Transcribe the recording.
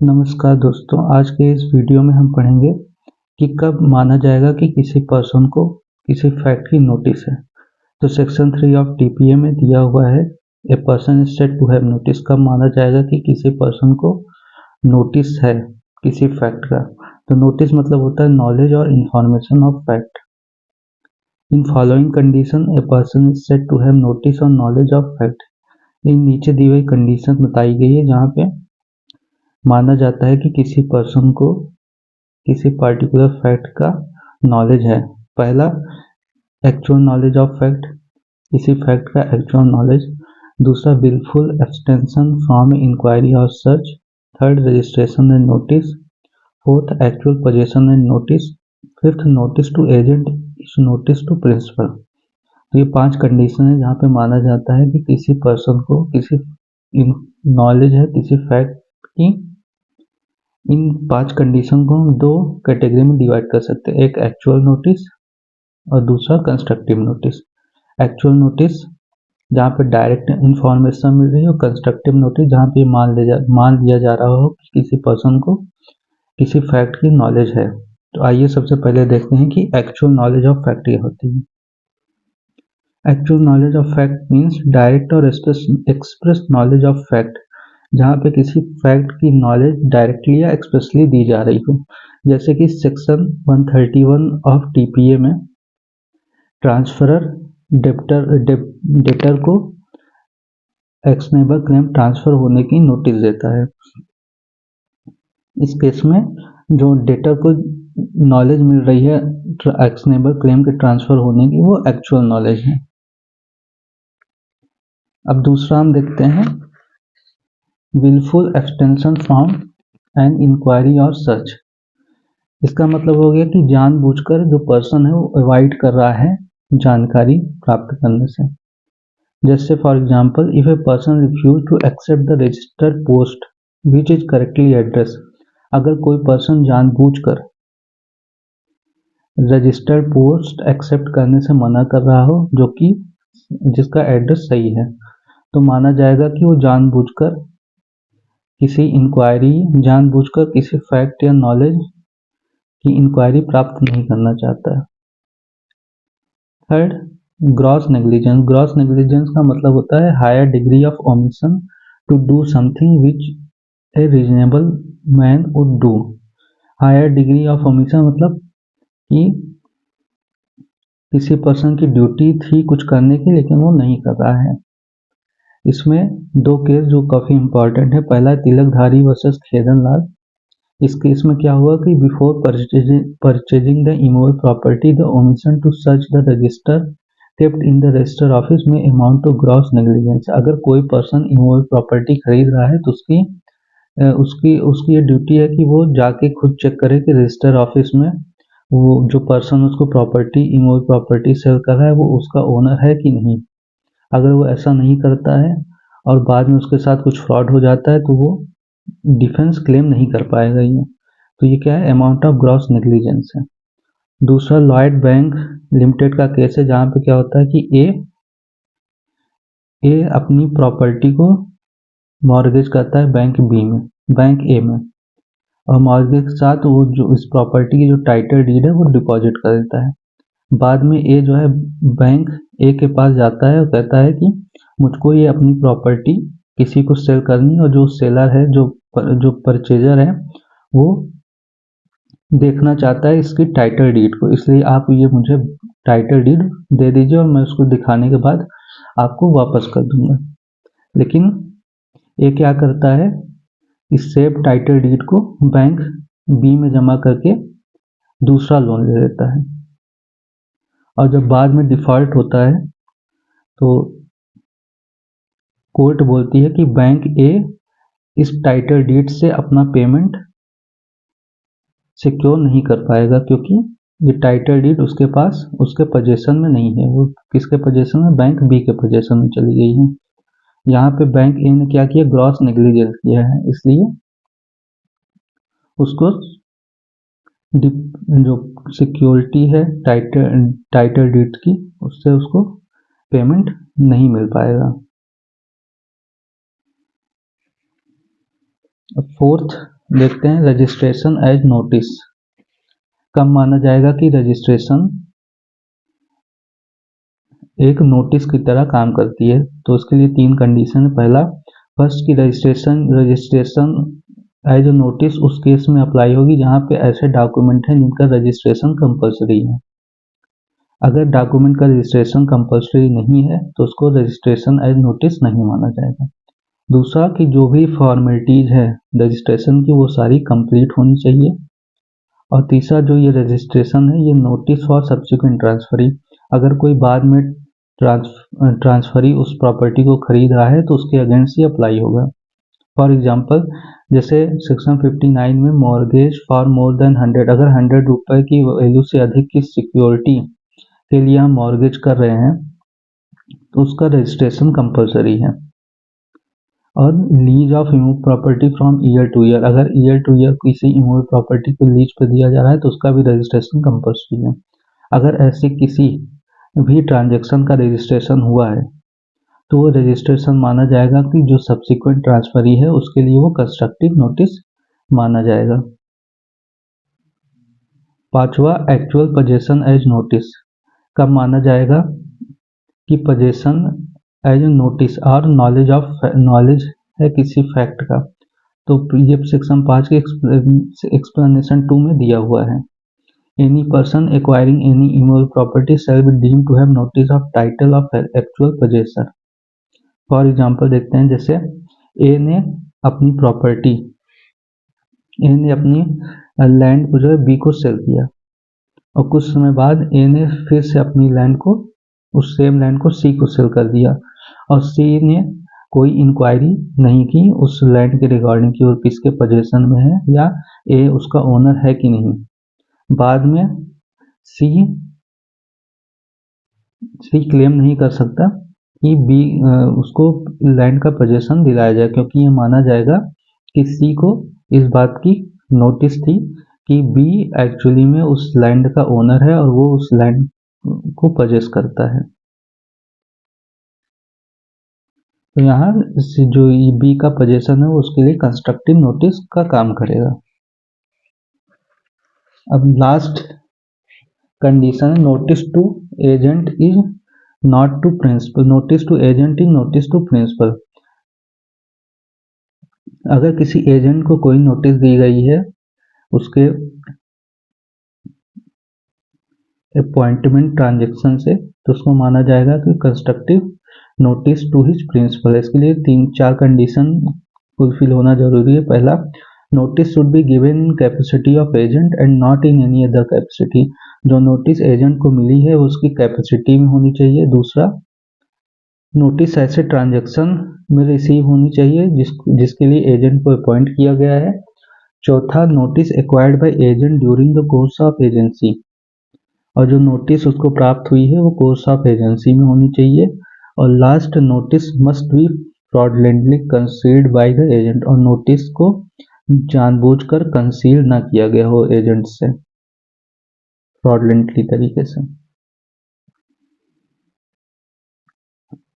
नमस्कार दोस्तों, आज के इस वीडियो में हम पढ़ेंगे कि कब माना जाएगा कि किसी पर्सन को किसी फैक्ट की नोटिस है। तो सेक्शन 3 ऑफ टीपीए में दिया हुआ है, a person is said to have notice. कब माना जाएगा कि किसी पर्सन को नोटिस है किसी फैक्ट का। तो नोटिस मतलब होता है नॉलेज और information of fact. In following condition a person is said to have notice और नॉलेज ऑफ फैक्ट। इन नीचे दी हुई कंडीशन बताई गई है जहाँ पे माना जाता है कि किसी पर्सन को किसी पर्टिकुलर फैक्ट का नॉलेज है। पहला, एक्चुअल नॉलेज ऑफ फैक्ट, किसी फैक्ट का एक्चुअल नॉलेज। दूसरा, विलफुल एब्सटेंशन फ्रॉम इंक्वायरी और search. Third, registration and notice. Fourth, actual possession and notice. Fifth, notice to agent is notice to principal. तो ये 5 condition है जहाँ पे माना जाता है कि किसी पर्सन को किसी नॉलेज है किसी फैक्ट की। इन 5 कंडीशन को हम 2 कैटेगरी में डिवाइड कर सकते हैं, एक एक्चुअल नोटिस और दूसरा कंस्ट्रक्टिव नोटिस। एक्चुअल नोटिस जहाँ पे डायरेक्ट इंफॉर्मेशन मिल रही है, और कंस्ट्रक्टिव नोटिस जहाँ पे मान लिया जा रहा हो कि किसी पर्सन को किसी फैक्ट की नॉलेज है। तो आइए सबसे पहले देखते हैं कि एक्चुअल नॉलेज ऑफ फैक्ट क्या होती है। Actual knowledge of fact means direct और एक्सप्रेस नॉलेज ऑफ फैक्ट, जहाँ पे किसी फैक्ट की नॉलेज डायरेक्टली या एक्सप्रेसली दी जा रही हो। जैसे कि सेक्शन 131 ऑफ टीपीए में ट्रांसफरर डेटर को एक्शनेबल क्लेम ट्रांसफर होने की नोटिस देता है। इस केस में जो डेटर को नॉलेज मिल रही है एक्शनेबल क्लेम के ट्रांसफर होने की, वो एक्चुअल नॉलेज है। अब दूसरा हम देखते हैं, wilful abstention from an inquiry और सर्च। इसका मतलब हो गया कि जानबूझकर जो पर्सन है वो अवॉइड कर रहा है जानकारी प्राप्त करने से। जैसे for example, if a person refuse to accept the registered post which is correctly address. अगर कोई पर्सन जानबूझकर रजिस्टर्ड पोस्ट एक्सेप्ट करने से मना कर रहा हो जो कि जिसका एड्रेस सही है, तो माना जाएगा कि वो जानबूझकर किसी फैक्ट या नॉलेज की इंक्वायरी प्राप्त नहीं करना चाहता है। Third, gross negligence. Gross negligence का मतलब होता है higher degree of omission to do something which a reasonable man would do. Higher degree of omission मतलब कि किसी पर्सन की ड्यूटी थी कुछ करने की लेकिन वो नहीं कर रहा है। इसमें 2 केस जो काफ़ी इंपॉर्टेंट है। पहला, तिलकधारी वर्सेस खेदन लाल। इस केस में क्या हुआ कि before purchasing the immovable property the omission to search the register kept in the register office में अमाउंट टू ग्रॉस नेग्लिजेंस। अगर कोई पर्सन इमूवेबल प्रॉपर्टी खरीद रहा है तो उसकी ये ड्यूटी है कि वो जाके खुद चेक करे कि रजिस्टर ऑफिस में वो जो पर्सन उसको इमूवेबल प्रॉपर्टी सेल कर रहा है वो उसका ओनर है कि नहीं। अगर वो ऐसा नहीं करता है और बाद में उसके साथ कुछ फ्रॉड हो जाता है तो वो डिफेंस क्लेम नहीं कर पाएगा। ये तो ये क्या है, अमाउंट ऑफ ग्रॉस नेग्लिजेंस है। दूसरा, लॉयड बैंक लिमिटेड का केस है जहाँ पे क्या होता है कि ए अपनी प्रॉपर्टी को मॉर्गेज करता है बैंक ए में, और मॉर्गेज के साथ वो जो इस प्रॉपर्टी की जो टाइटल डीड है वो डिपॉजिट कर देता है। बाद में ए जो है बैंक ए के पास जाता है और कहता है कि मुझको ये अपनी प्रॉपर्टी किसी को सेल करनी, और जो सेलर है जो परचेजर है वो देखना चाहता है इसकी टाइटल डीड को, इसलिए आप ये मुझे टाइटल डीड दे दीजिए और मैं उसको दिखाने के बाद आपको वापस कर दूंगा। लेकिन ये क्या करता है, इस सेम टाइटल डीड को बैंक बी में जमा करके दूसरा लोन ले लेता है, और जब बाद में डिफॉल्ट होता है तो कोर्ट बोलती है कि बैंक ए इस टाइटल डीड से अपना पेमेंट सिक्योर नहीं कर पाएगा, क्योंकि ये टाइटल डीड उसके पोजीशन में नहीं है। वो किसके पोजीशन में, बैंक बी के पोजीशन में चली गई है। यहाँ पे बैंक ए ने क्या किया, ग्रॉस नेग्लिजेंस किया है, इसलिए उसको जो सिक्योरिटी है टाइटल डीड की उससे उसको पेमेंट नहीं मिल पाएगा। फोर्थ, देखते हैं रजिस्ट्रेशन एज नोटिस कब माना जाएगा कि रजिस्ट्रेशन एक नोटिस की तरह काम करती है। तो उसके लिए 3 कंडीशन है। पहला, फर्स्ट की रजिस्ट्रेशन एज नोटिस उस केस में अप्लाई होगी जहां पे ऐसे डॉक्यूमेंट हैं जिनका रजिस्ट्रेशन कंपलसरी है। अगर डॉक्यूमेंट का रजिस्ट्रेशन कंपलसरी नहीं है तो उसको रजिस्ट्रेशन एज नोटिस नहीं माना जाएगा। दूसरा कि जो भी फॉर्मेलिटीज है रजिस्ट्रेशन की वो सारी कंप्लीट होनी चाहिए। और तीसरा, जो ये रजिस्ट्रेशन है ये नोटिस फॉर सब्सिक्वेंट ट्रांसफरी, अगर कोई बाद में ट्रांसफरी उस प्रॉपर्टी को खरीद रहा है तो उसके अगेंस्ट ही अप्लाई होगा। फॉर एग्जांपल, जैसे सेक्शन 59 में मॉर्गेज फॉर मोर देन 100, अगर 100 रुपए की वैल्यू से अधिक की सिक्योरिटी के लिए हम मॉर्गेज कर रहे हैं तो उसका रजिस्ट्रेशन कंपलसरी है। और लीज ऑफ इमूव property from year to year, अगर ईयर टू ईयर किसी इमूव प्रॉपर्टी को लीज पे दिया जा रहा है तो उसका भी रजिस्ट्रेशन कंपलसरी है। अगर ऐसे किसी भी ट्रांजैक्शन का रजिस्ट्रेशन हुआ है तो वो रजिस्ट्रेशन माना जाएगा कि जो सब्सिक्वेंट ट्रांसफरी है उसके लिए वो कंस्ट्रक्टिव नोटिस माना जाएगा। पांचवा, एक्चुअल पोजेशन एज नोटिस कब माना जाएगा कि पोजेशन एज नोटिस और नॉलेज है किसी फैक्ट का। तो ये सेक्शन 5 के एक्सप्लेनेशन 2 में दिया हुआ है। Any person acquiring any immovable property shall be deemed to have notice of title of actual possessor. For example देखते हैं, जैसे ए ने अपनी लैंड को जो है बी को सेल किया और कुछ समय बाद ए ने फिर से अपनी लैंड को, उस सेम लैंड को सी को सेल कर दिया और सी ने कोई इंक्वायरी नहीं की उस लैंड के रिगार्डिंग की और किसके पोजेशन में है या ए उसका ओनर है कि नहीं। बाद में सी क्लेम नहीं कर सकता कि बी उसको लैंड का पोजेशन दिलाया जाए, क्योंकि ये माना जाएगा कि सी को इस बात की नोटिस थी कि बी एक्चुअली में उस लैंड का ओनर है और वो उस लैंड को पोजेस करता है। तो यहाँ जो बी का पोजेशन है उसके लिए कंस्ट्रक्टिव नोटिस का काम करेगा। अब लास्ट कंडीशन है notice to agent is not to principal. Notice to agent is notice to principal. अगर किसी एजेंट को कोई नोटिस दी गई है उसके अपॉइंटमेंट ट्रांजैक्शन से तो उसको माना जाएगा कि constructive notice to his principal. इसके लिए 3-4 कंडीशन फुलफिल होना जरूरी है। पहला, notice should be given in capacity of agent and not in any other capacity. जो नोटिस एजेंट को मिली है वो उसकी कैपेसिटी में होनी चाहिए। दूसरा, नोटिस ऐसे ट्रांजैक्शन में रिसीव होनी चाहिए जिसके लिए एजेंट को अपॉइंट किया गया है। चौथा, notice acquired by agent during the course of agency, और जो नोटिस उसको प्राप्त हुई है वो कोर्स ऑफ एजेंसी में होनी चाहिए। और last, notice must be fraudulently concealed by the agent, और नोटिस को जानबूझकर कंसील ना किया गया हो एजेंट से फ्रॉडलेंटली तरीके से।